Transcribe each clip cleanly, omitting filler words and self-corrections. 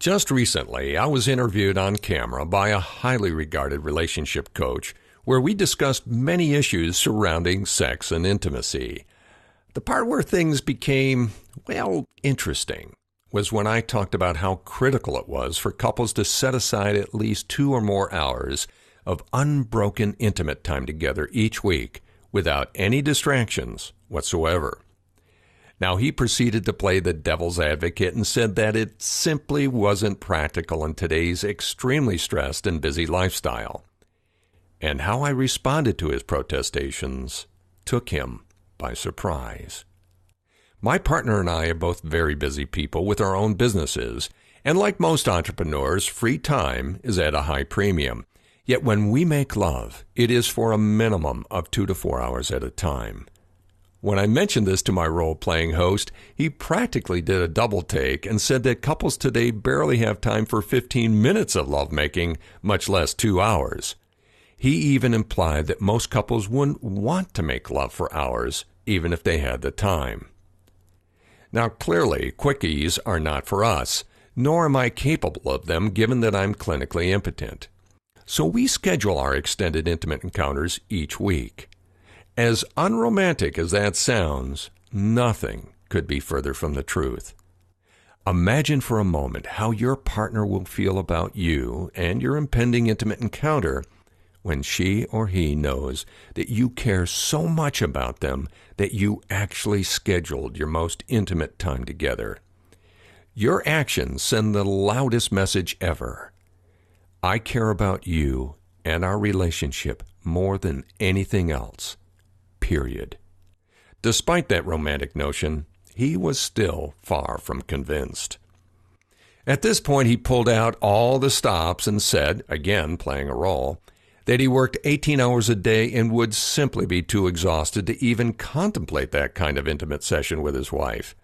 Just recently, I was interviewed on camera by a highly regarded relationship coach where we discussed many issues surrounding sex and intimacy. The part where things became, interesting was when I talked about how critical it was for couples to set aside at least 2 or more hours of unbroken intimate time together each week without any distractions whatsoever. Now, he proceeded to play the devil's advocate and said that it simply wasn't practical in today's extremely stressed and busy lifestyle. And how I responded to his protestations took him by surprise. My partner and I are both very busy people with our own businesses, and like most entrepreneurs, free time is at a high premium. Yet when we make love, it is for a minimum of 2 to 4 hours at a time. When I mentioned this to my role-playing host, he practically did a double take and said that couples today barely have time for 15 minutes of lovemaking, much less 2 hours. He even implied that most couples wouldn't want to make love for hours, even if they had the time. Now, clearly, quickies are not for us, nor am I capable of them given that I'm clinically impotent. So we schedule our extended intimate encounters each week. As unromantic as that sounds, nothing could be further from the truth. Imagine for a moment how your partner will feel about you and your impending intimate encounter when she or he knows that you care so much about them that you actually scheduled your most intimate time together. Your actions send the loudest message ever. I care about you and our relationship more than anything else. Period. Despite that romantic notion, he was still far from convinced. At this point, he pulled out all the stops and said, again playing a role, that he worked 18 hours a day and would simply be too exhausted to even contemplate that kind of intimate session with his wife.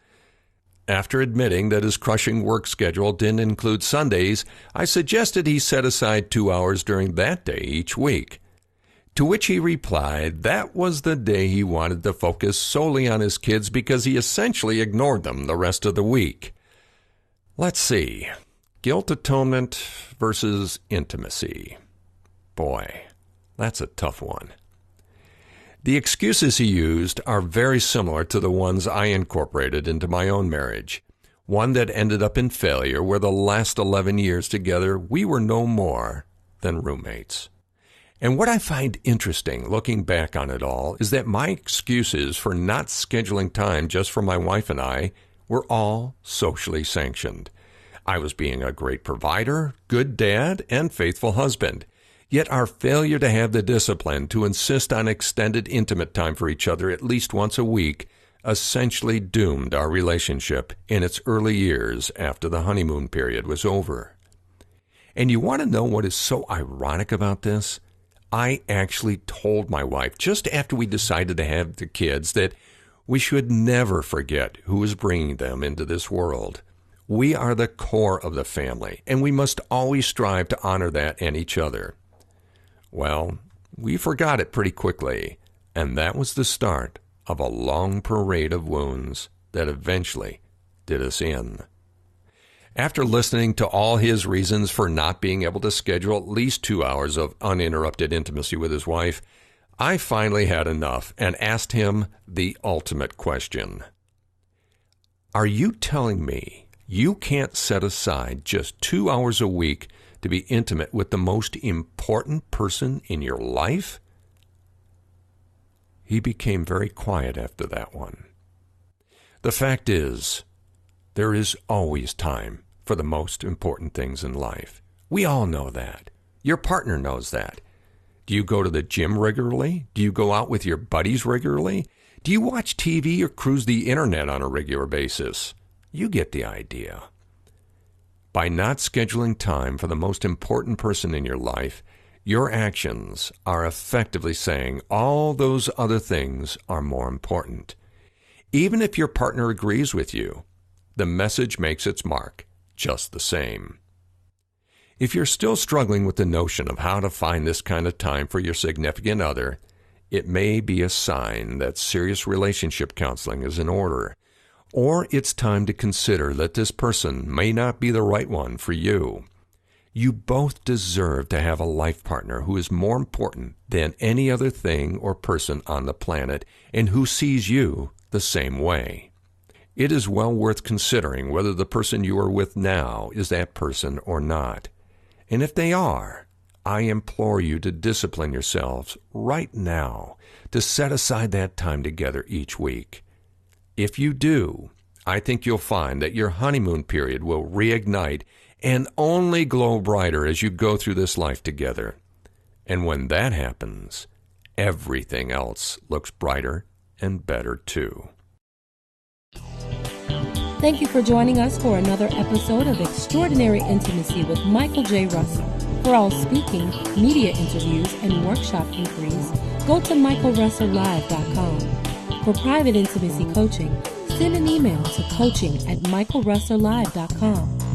After admitting that his crushing work schedule didn't include Sundays, I suggested he set aside 2 hours during that day each week. To which he replied that was the day he wanted to focus solely on his kids because he essentially ignored them the rest of the week. Let's see. Guilt atonement versus intimacy. Boy, that's a tough one. The excuses he used are very similar to the ones I incorporated into my own marriage, one that ended up in failure where the last 11 years together we were no more than roommates. And what I find interesting looking back on it all is that my excuses for not scheduling time just for my wife and I were all socially sanctioned. I was being a great provider, good dad, and faithful husband. Yet our failure to have the discipline to insist on extended intimate time for each other at least once a week essentially doomed our relationship in its early years after the honeymoon period was over. And you want to know what is so ironic about this? I actually told my wife just after we decided to have the kids that we should never forget who is bringing them into this world. We are the core of the family, and we must always strive to honor that and each other. Well, we forgot it pretty quickly, and that was the start of a long parade of wounds that eventually did us in. After listening to all his reasons for not being able to schedule at least 2 hours of uninterrupted intimacy with his wife, I finally had enough and asked him the ultimate question. Are you telling me you can't set aside just 2 hours a week to be intimate with the most important person in your life? He became very quiet after that one. The fact is, there is always time for the most important things in life. We all know that. Your partner knows that. Do you go to the gym regularly? Do you go out with your buddies regularly? Do you watch TV or cruise the internet on a regular basis? You get the idea. By not scheduling time for the most important person in your life, your actions are effectively saying all those other things are more important. Even if your partner agrees with you, the message makes its mark just the same. If you're still struggling with the notion of how to find this kind of time for your significant other, it may be a sign that serious relationship counseling is in order. or it's time to consider that this person may not be the right one for you. You both deserve to have a life partner who is more important than any other thing or person on the planet and who sees you the same way. It is well worth considering whether the person you are with now is that person or not. And if they are, I implore you to discipline yourselves right now to set aside that time together each week. If you do, I think you'll find that your honeymoon period will reignite and only glow brighter as you go through this life together. And when that happens, everything else looks brighter and better too. Thank you for joining us for another episode of Extraordinary Intimacy with Michael J. Russell. For all speaking, media interviews, and workshop inquiries, go to michaelrusselllive.com. For private intimacy coaching, send an email to coaching@michaelrusselllive.com.